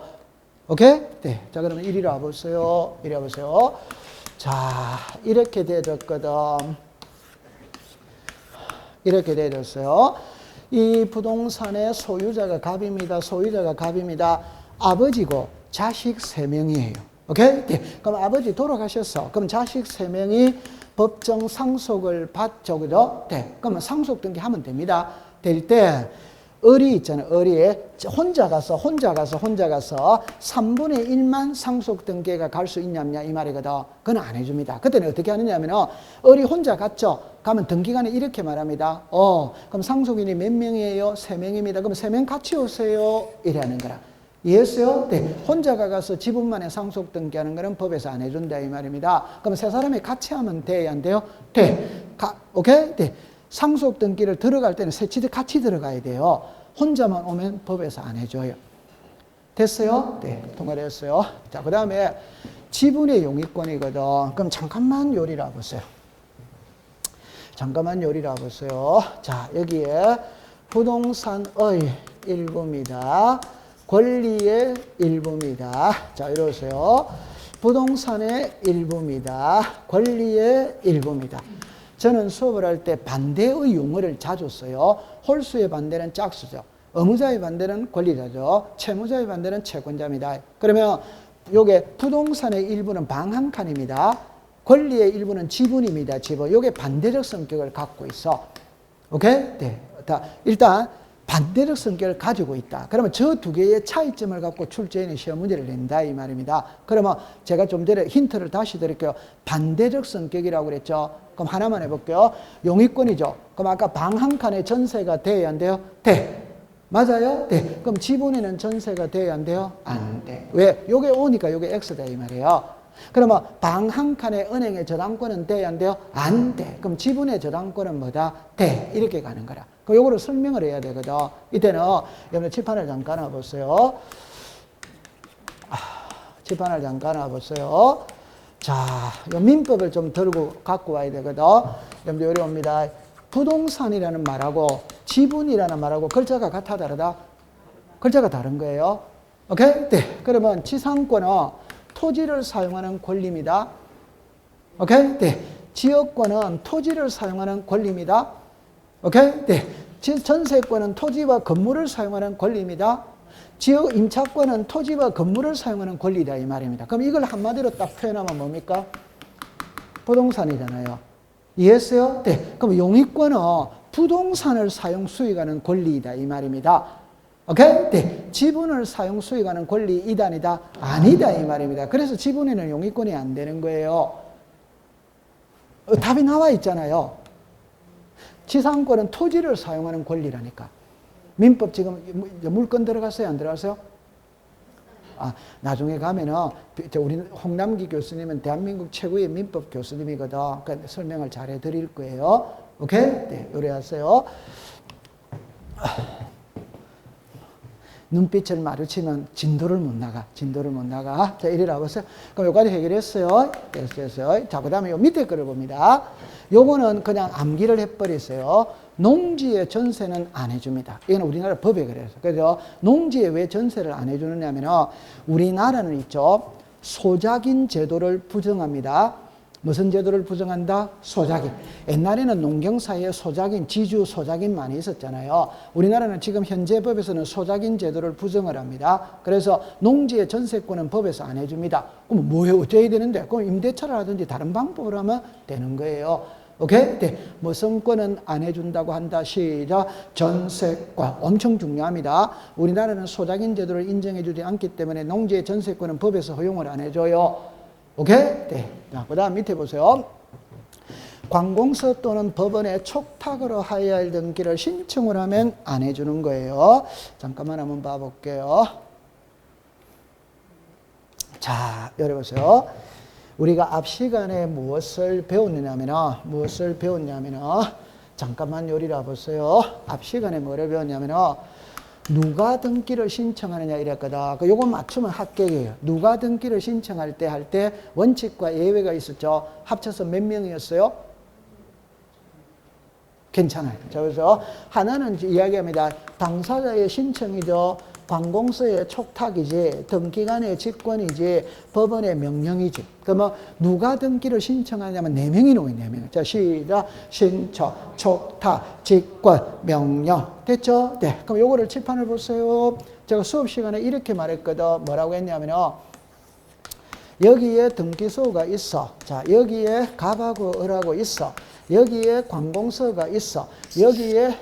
오케이? 네. 자, 그러면 1위로 와보세요. 이리 와보세요. 자, 이렇게 되었거든. 이렇게 되었어요. 이 부동산의 소유자가 갑입니다. 소유자가 갑입니다. 아버지고 자식 3명이에요. 오케이? 네. 그럼 아버지 돌아가셨어. 그럼 자식 3명이 법정 상속을 받죠. 그죠? 네. 그러면 상속 등기하면 됩니다. 될 때, 을이 있잖아요. 을이 혼자 가서 3분의 1만 상속 등기가 갈 수 있냐, 없냐, 이 말이거든. 그건 안 해줍니다. 그때는 어떻게 하느냐 하면, 을이 혼자 갔죠. 가면 등기관에 이렇게 말합니다. 그럼 상속인이 몇 명이에요? 3명입니다. 그럼 3명 같이 오세요. 이래 하는 거라. 이해했어요? 네. 혼자 가서 지분만의 상속 등기하는 거는 법에서 안 해준다, 이 말입니다. 그럼 세 사람이 같이 하면 돼요, 안 돼요? 돼. 오케이? 네. 상속 등기를 들어갈 때는 셋이 같이 들어가야 돼요. 혼자만 오면 법에서 안 해줘요. 됐어요? 네. 통과되었어요. 자, 그 다음에 지분의 용의권이거든. 그럼 잠깐만 요리를 해보세요. 자, 여기에 부동산의 일부입니다. 권리의 일부입니다. 자, 이러세요. 부동산의 일부입니다. 권리의 일부입니다. 저는 수업을 할 때 반대의 용어를 자주 써요. 홀수의 반대는 짝수죠. 의무자의 반대는 권리자죠. 채무자의 반대는 채권자입니다. 그러면 요게 부동산의 일부는 방 한 칸입니다. 권리의 일부는 지분입니다. 지분. 요게 반대적 성격을 갖고 있어. 오케이? 네. 일단 반대적 성격을 가지고 있다. 그러면 저 두 개의 차이점을 갖고 출제인이 시험 문제를 낸다 이 말입니다. 그러면 제가 좀 전에 힌트를 다시 드릴게요. 반대적 성격이라고 그랬죠. 그럼 하나만 해볼게요. 용의권이죠. 그럼 아까 방 한 칸에 전세가 돼야 안 돼요? 돼. 맞아요? 네. 그럼 지분에는 전세가 돼야 안 돼요? 안 돼. 왜? 요게 O니까 요게 X다 이 말이에요. 그러면 방 한 칸에 은행의 저당권은 돼야 안 돼요? 안 돼. 그럼 지분의 저당권은 뭐다? 돼. 이렇게 가는 거라. 그럼 요거를 설명을 해야 되거든. 이때는 여러분 칠판을 잠깐 와보세요. 칠판을 잠깐 와보세요. 자, 요 민법을 좀 들고 갖고 와야 되거든. 여러분들 요리 옵니다. 부동산이라는 말하고 지분이라는 말하고 글자가 같아 다르다? 글자가 다른 거예요. 오케이? 네. 그러면 지상권은 토지를 사용하는 권리입니다. 오케이? 네. 지역권은 토지를 사용하는 권리입니다. 오케이? 네. 전세권은 토지와 건물을 사용하는 권리입니다. 지역 임차권은 토지와 건물을 사용하는 권리다 이 말입니다. 그럼 이걸 한마디로 딱 표현하면 뭡니까? 부동산이잖아요. 이해했어요? 네. 그럼 용의권은 부동산을 사용 수익하는 권리이다 이 말입니다. 오케이? 네. 지분을 사용 수익하는 권리 이단이다? 아니다 이 말입니다. 그래서 지분에는 용의권이 안 되는 거예요. 답이 나와 있잖아요. 지상권은 토지를 사용하는 권리라니까. 민법 지금 물건 들어갔어요? 안 들어갔어요? 나중에 가면은 우리 홍남기 교수님은 대한민국 최고의 민법 교수님이거든. 그러니까 설명을 잘 해드릴 거예요. 오케이? 네, 요리하세요. 눈빛을 마주치면 진도를 못 나가. 자, 이리라 보세요. 그럼 여기까지 해결했어요. 됐어요. 자, 그 다음에 요 밑에 거를 봅니다. 요거는 그냥 암기를 해버리세요. 농지의 전세는 안 해줍니다. 이건 우리나라 법에 그래서. 그래서 농지에 왜 전세를 안 해주느냐면 우리나라는 있죠. 소작인 제도를 부정합니다. 무슨 제도를 부정한다? 소작인. 옛날에는 농경사회에 소작인, 지주 소작인 많이 있었잖아요. 우리나라는 지금 현재 법에서는 소작인 제도를 부정을 합니다. 그래서 농지의 전세권은 법에서 안 해줍니다. 그럼 뭐에 어쩌야 되는데? 그럼 임대차를 하든지 다른 방법으로 하면 되는 거예요. 오케이? 네. 무슨 권은 안 해준다고 한다. 시작. 전세권. 엄청 중요합니다. 우리나라는 소작인 제도를 인정해주지 않기 때문에 농지의 전세권은 법에서 허용을 안 해줘요. 오케이? 네. 자, 그 다음 밑에 보세요. 관공서 또는 법원에 촉탁으로 하여야 할 등기를 신청을 하면 안 해주는 거예요. 잠깐만 한번 봐볼게요. 자, 열어보세요. 우리가 앞 시간에 무엇을 배웠냐면, 잠깐만 요리라 보세요. 앞 시간에 뭐를 배웠냐면, 누가 등기를 신청하느냐 이랬거든. 요거 맞추면 합격이에요. 누가 등기를 신청할 때 원칙과 예외가 있었죠. 합쳐서 몇 명이었어요? 괜찮아요. 자, 그래서 하나는 이야기합니다. 당사자의 신청이죠. 관공서의 촉탁이지, 등기관의 직권이지, 법원의 명령이지. 그러면 누가 등기를 신청하냐면 4명이 나와요, 4명. 자, 시작. 신청, 촉탁, 직권, 명령. 됐죠? 네. 그럼 요거를 칠판을 보세요. 제가 수업 시간에 이렇게 말했거든. 뭐라고 했냐면요. 여기에 등기소가 있어. 자, 여기에 갑하고 을하고 있어. 여기에 관공서가 있어. 여기에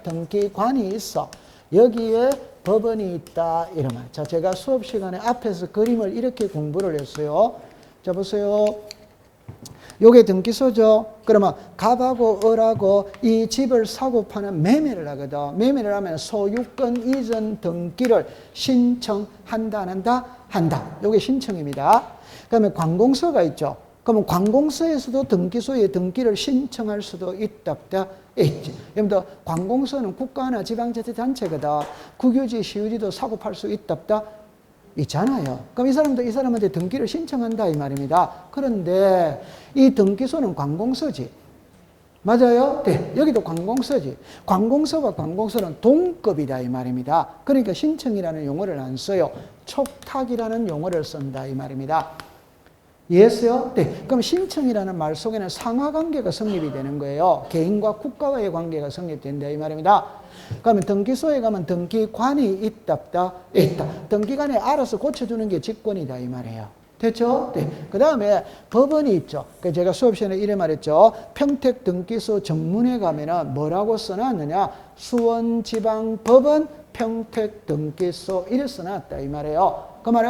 등기관이 있어. 여기에 법원이 있다. 이러면. 자, 제가 수업 시간에 앞에서 그림을 이렇게 공부를 했어요. 자, 보세요. 요게 등기소죠. 그러면 갑하고 을하고 이 집을 사고 파는 매매를 하거든. 매매를 하면 소유권 이전 등기를 신청한다, 안 한다? 한다. 요게 신청입니다. 그러면 관공서가 있죠. 그러면 관공서에서도 등기소에 등기를 신청할 수도 있다, 있지. 여러분들 관공서는 국가나 지방자치단체거든. 국유지, 시유지도 사고 팔 수 있다, 있잖아요. 그럼 이 사람한테 등기를 신청한다 이 말입니다. 그런데 이 등기소는 관공서지. 맞아요? 네. 여기도 관공서지. 관공서와 관공서는 동급이다 이 말입니다. 그러니까 신청이라는 용어를 안 써요. 촉탁이라는 용어를 쓴다 이 말입니다. 이해했어요? 네. 그럼 신청이라는 말 속에는 상하관계가 성립이 되는 거예요. 개인과 국가와의 관계가 성립된다 이 말입니다. 그러면 등기소에 가면 등기관이 있다, 있다. 등기관이 알아서 고쳐주는 게 직권이다 이 말이에요. 됐죠? 네. 그 다음에 법원이 있죠. 제가 수업 시간에 이래 말했죠. 평택 등기소 정문에 가면은 뭐라고 써놨느냐? 수원지방법원 평택 등기소 이래 써놨다 이 말이에요. 그 말은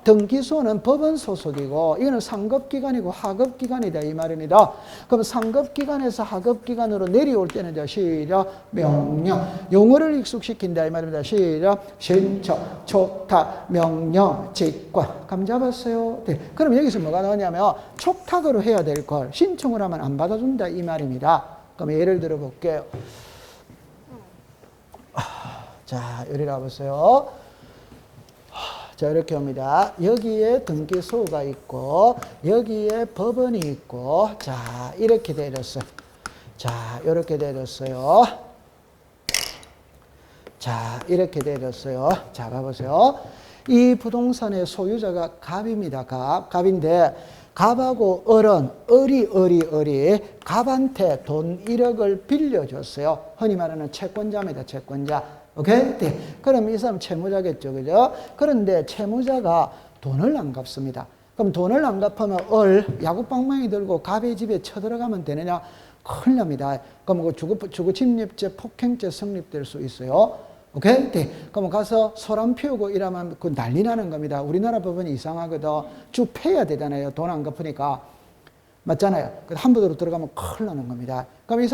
등기소는 법원 소속이고 이거는 상급기관이고 하급기관이다 이 말입니다. 그럼 상급기관에서 하급기관으로 내려올 때는 시작 명령 용어를 익숙시킨다 이 말입니다. 시작 신청 촉탁 명령 직권 감 잡았어요? 네. 그럼 여기서 뭐가 나오냐면 촉탁으로 해야 될 걸 신청을 하면 안 받아준다 이 말입니다. 그럼 예를 들어 볼게요. 자, 여기 가보세요. 자, 이렇게 합니다. 여기에 등기소가 있고, 여기에 법원이 있고, 자, 이렇게 되었어요. 자, 이렇게 되었어요. 자, 이렇게 되었어요. 자, 가보세요. 이 부동산의 소유자가 갑입니다. 갑인데, 갑하고 을은, 을이 갑한테 돈 1억을 빌려줬어요. 흔히 말하는 채권자입니다. 채권자. 오케이? 네. 그럼 이 사람 채무자겠죠. 그죠? 그런데 채무자가 돈을 안 갚습니다. 그럼 돈을 안 갚으면 야구방망이 들고 갑의 집에 쳐들어가면 되느냐? 큰일 납니다. 그럼 그 주거침입죄, 폭행죄 성립될 수 있어요. 오케이? 네. 그럼 가서 소란 피우고 이러면 그 난리 나는 겁니다. 우리나라 법원이 이상하거든. 쭉 패야 되잖아요. 돈 안 갚으니까. 맞잖아요. 함부로 들어가면 큰일 나는 겁니다. 그럼 이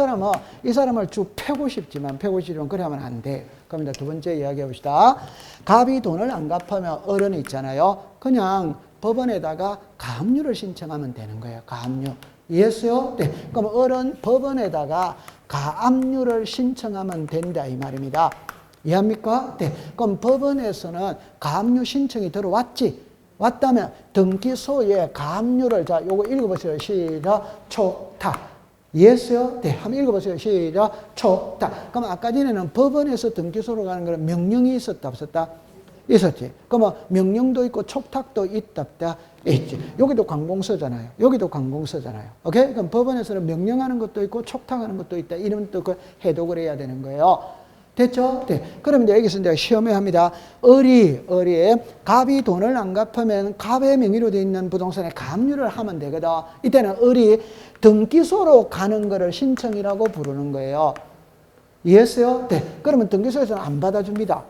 사람을 쭉 패고 싶지만 그래 하면 안 돼. 그럼 이제 두 번째 이야기 해봅시다. 갑이 돈을 안 갚으면 어른이 있잖아요. 그냥 법원에다가 가압류를 신청하면 되는 거예요. 가압류. 이해했어요? 네. 그럼 어른 법원에다가 가압류를 신청하면 된다 이 말입니다. 이해합니까? 네. 그럼 법원에서는 가압류 신청이 들어왔지. 왔다면 등기소에 가압류를 자 요거 읽어보세요. 시작. 촉탁. 이해했어요? 네. 한번 읽어보세요. 시작. 촉탁. 그럼 아까 전에는 법원에서 등기소로 가는 거는 명령이 있었다 없었다? 있었지. 그러면 명령도 있고 촉탁도 있다 없다? 있지. 여기도 관공서잖아요. 여기도 관공서잖아요. 오케이? 그럼 법원에서는 명령하는 것도 있고 촉탁하는 것도 있다. 이런 또 그 해독을 해야 되는 거예요. 됐죠? 네. 그럼 이제 여기서 이제 시험에 합니다. 을이 갑이 돈을 안 갚으면 갑의 명의로 되어 있는 부동산에 가압류를 하면 되거든. 이때는 을이 등기소로 가는 거를 신청이라고 부르는 거예요. 이해했어요? 네. 그러면 등기소에서는 안 받아줍니다.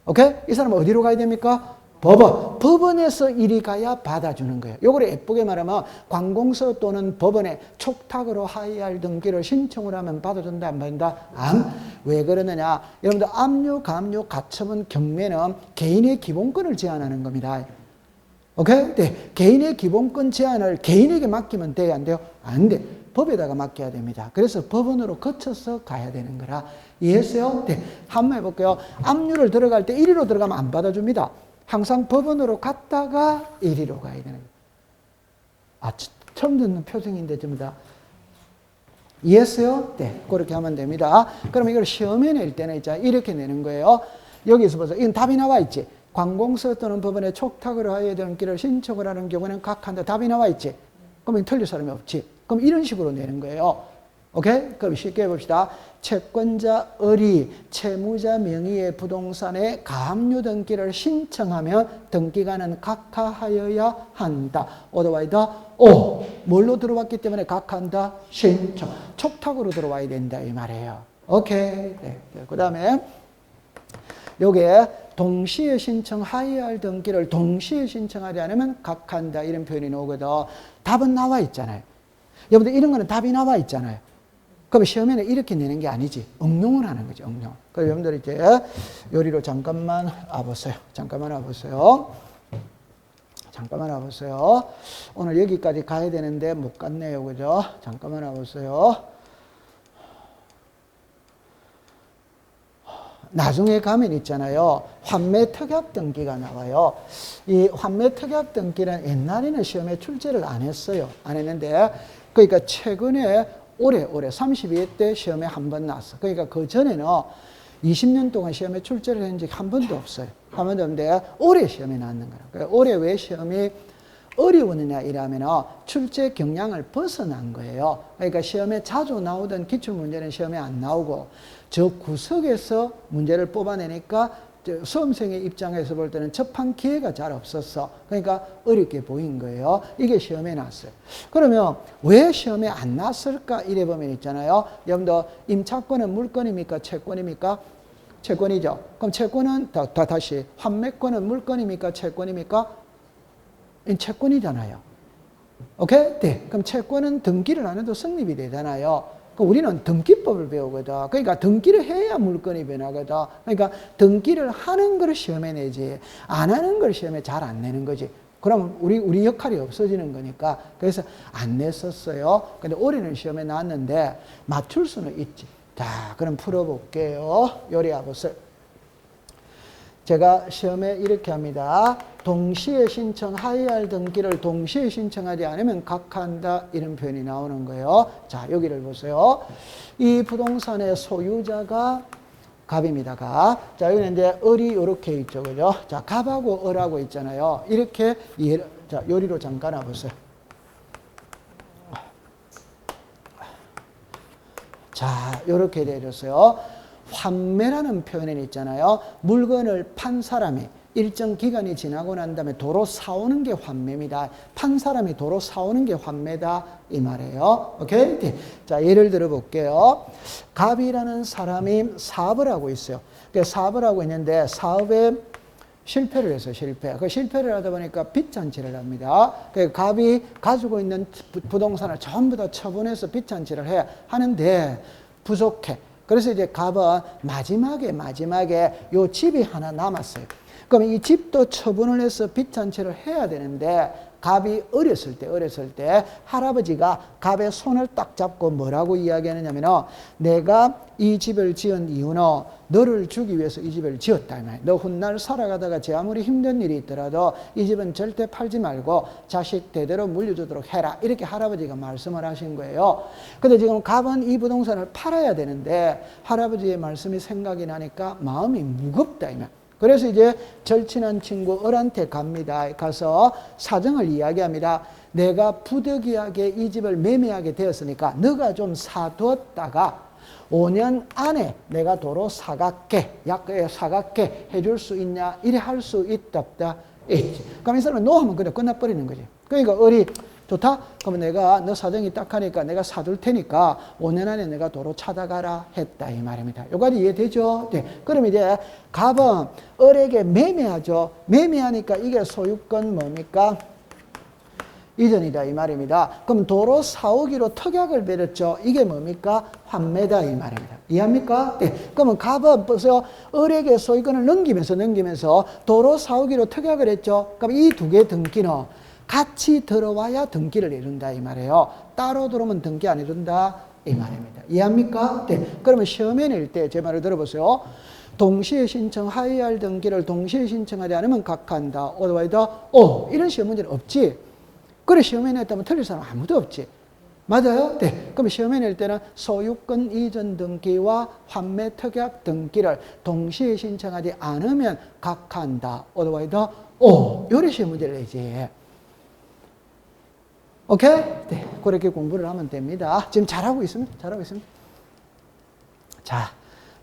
오케이? 이 사람은 어디로 가야 됩니까? 법원에서 이리 가야 받아주는 거예요. 요거를 예쁘게 말하면 관공서 또는 법원에 촉탁으로 하여할 등기를 신청을 하면 받아준다 안 받는다? 왜 그러느냐? 여러분들 압류, 가압류, 가처분 경매는 개인의 기본권을 제한하는 겁니다. 오케이? 네. 개인의 기본권 제한을 개인에게 맡기면 돼요? 안 돼요? 안 돼. 법에다가 맡겨야 됩니다. 그래서 법원으로 거쳐서 가야 되는 거라. 이해했어요? 네. 한번 해볼게요. 압류를 들어갈 때 1위로 들어가면 안 받아줍니다. 항상 법원으로 갔다가 1위로 가야 되는 거예요. 처음 듣는 표정인데 전부 다. 이해했어요? 네. 그렇게 하면 됩니다. 그럼 이걸 시험에 낼 때는 있잖아요. 이렇게 내는 거예요. 여기서 보세요. 이건 답이 나와 있지. 관공서 또는 법원에 촉탁으로 하여야 되는 길을 신청을 하는 경우는 각한다. 답이 나와 있지. 그러면 틀릴 사람이 없지. 그럼 이런 식으로 내는 거예요. 오케이? 그럼 쉽게 해봅시다. 채권자 을이 채무자 명의의 부동산에 가압류 등기를 신청하면 등기관은 각하하여야 한다. 어더와이더 오. 뭘로 들어왔기 때문에 각한다? 신청. 촉탁으로 들어와야 된다 이 말이에요. 오케이. 네. 그 다음에 요게 동시에 신청하여야 등기를 동시에 신청하지 않으면 각한다 이런 표현이 나오거든. 답은 나와 있잖아요. 여러분들 이런 거는 답이 나와 있잖아요. 그럼 시험에는 이렇게 내는 게 아니지. 응용을 하는 거죠. 응용. 그럼 여러분들 이제 요리로 잠깐만 와보세요. 잠깐만 와보세요. 잠깐만 와보세요. 오늘 여기까지 가야 되는데 못 갔네요. 그죠? 잠깐만 와보세요. 나중에 가면 있잖아요. 환매특약 등기가 나와요. 이 환매특약 등기는 옛날에는 시험에 출제를 안 했어요. 안 했는데, 그러니까 최근에 올해 32회 때 시험에 한 번 나왔어. 그러니까 그 전에는 20년 동안 시험에 출제를 한 적이 한 번도 없어요. 한 번도 없는데 올해 시험에 나왔는 거예요. 그러니까 올해 왜 시험이 어려우느냐 이러면 출제 경향을 벗어난 거예요. 그러니까 시험에 자주 나오던 기출문제는 시험에 안 나오고 저 구석에서 문제를 뽑아내니까 수험생의 입장에서 볼 때는 접한 기회가 잘 없었어. 그러니까 어렵게 보인 거예요. 이게 시험에 나왔어요. 그러면 왜 시험에 안 나왔을까? 이래 보면 있잖아요. 여러분들 임차권은 물건입니까? 채권입니까? 채권이죠. 그럼 채권은 다시 환매권은 물건입니까? 채권입니까? 채권이잖아요. 오케이? 네. 그럼 채권은 등기를 안 해도 성립이 되잖아요. 우리는 등기법을 배우거든. 그러니까 등기를 해야 물건이 변하거든. 그러니까 등기를 하는 걸 시험에 내지 안 하는 걸 시험에 잘 안 내는 거지. 그러면 우리 역할이 없어지는 거니까. 그래서 안 냈었어요. 근데 올해는 시험에 나왔는데 맞출 수는 있지. 자, 그럼 풀어볼게요. 요리해 보세요. 제가 시험에 이렇게 합니다. 동시에 신청하여야 할 등기를 동시에 신청하지 않으면 각하한다 이런 표현이 나오는 거예요. 자, 여기를 보세요. 이 부동산의 소유자가 갑입니다. 갑. 자, 여기는 이제 을이 이렇게 있죠. 그죠? 자, 갑하고 을하고 있잖아요. 이렇게 자, 요리로 잠깐 와보세요. 자, 이렇게 되어졌어요. 환매라는 표현이 있잖아요. 물건을 판 사람이 일정 기간이 지나고 난 다음에 도로 사오는 게 환매입니다. 판 사람이 도로 사오는 게 환매다 이 말이에요. 오케이? 네. 자, 예를 들어 볼게요. 갑이라는 사람이 사업을 하고 있어요. 사업을 하고 있는데 사업에 실패를 해서 실패. 그 실패를 하다 보니까 빚잔치를 합니다. 그 갑이 가지고 있는 부동산을 전부 다 처분해서 빚잔치를 해야 하는데 부족해. 그래서 이제 갑은 마지막에 요 집이 하나 남았어요. 그럼 이 집도 처분을 해서 빚잔치를 해야 되는데 갑이 어렸을 때 할아버지가 갑의 손을 딱 잡고 뭐라고 이야기하느냐면 내가 이 집을 지은 이유는 너를 주기 위해서 이 집을 지었다. 너 훗날 살아가다가 제 아무리 힘든 일이 있더라도 이 집은 절대 팔지 말고 자식 대대로 물려주도록 해라. 이렇게 할아버지가 말씀을 하신 거예요. 근데 지금 갑은 이 부동산을 팔아야 되는데 할아버지의 말씀이 생각이 나니까 마음이 무겁다. 그래서 이제 절친한 친구 을한테 갑니다. 가서 사정을 이야기합니다. 내가 부득이하게 이 집을 매매하게 되었으니까 너가 좀 사두었다가 5년 안에 내가 도로 사갈게, 약속에 사갈게 해줄 수 있냐? 이래 할 수 있다 없다? 있지. 그럼 이 사람은 노하면 그냥 끝나버리는 거지. 그러니까 을이 좋다? 그러면 내가 너 사정이 딱 하니까 내가 사둘 테니까 5년 안에 내가 도로 찾아가라 했다 이 말입니다. 여기까지 이해되죠? 네. 그럼 이제 갑은 을에게 매매하죠. 매매하니까 이게 소유권 뭡니까? 이전이다 이 말입니다. 그럼 도로 사오기로 특약을 맺었죠. 이게 뭡니까? 환매다 이 말입니다. 이해합니까? 네. 그러면 갑은 벌써 을에게 소유권을 넘기면서 도로 사오기로 특약을 했죠. 그럼 이 두 개 등기는 같이 들어와야 등기를 이룬다 이 말이에요. 따로 들어오면 등기 안 이룬다 이 말입니다. 이해합니까? 네. 그러면 시험에 낼 때 제 말을 들어보세요. 동시에 신청, 하이할 등기를 동시에 신청하지 않으면 각한다. 어드바이더, 이런 시험 문제는 없지. 그래 시험에 냈다면 틀릴 사람 아무도 없지. 맞아요? 네. 그럼 시험에 낼 때는 소유권 이전 등기와 환매 특약 등기를 동시에 신청하지 않으면 각한다. 어드바이더, 요런 시험 문제를 내지. 오케이? 네. 그렇게 공부를 하면 됩니다. 지금 잘하고 있습니다. 자,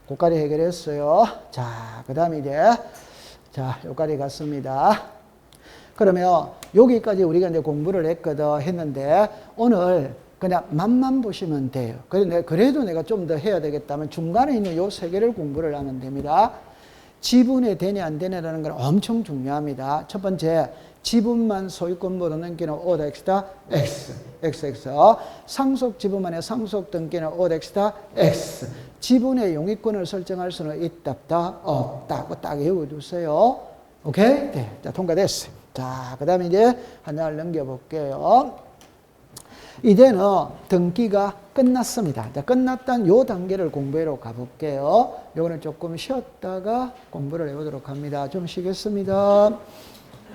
그까지 해결했어요. 자, 그 다음에 이제, 자, 여기까지 갔습니다. 그러면 여기까지 우리가 이제 공부를 했는데, 오늘 그냥 맛만 보시면 돼요. 그래도 내가 좀 더 해야 되겠다면 중간에 있는 요 세 개를 공부를 하면 됩니다. 지분에 되냐 안 되냐라는 건 엄청 중요합니다. 첫 번째, 지분만 소유권보다 넘기는 OX다 X. 상속 지분만의 상속 등기는 OX다 X. 지분의 용의권을 설정할 수는 있다 없다. 딱 외워두세요. 오케이? 네. 자, 통과됐어요. 자, 그 다음에 이제 하나를 넘겨볼게요. 이제는 등기가 끝났습니다. 자, 끝났던 요 단계를 공부하러 가볼게요. 요거는 조금 쉬었다가 공부를 해보도록 합니다. 좀 쉬겠습니다.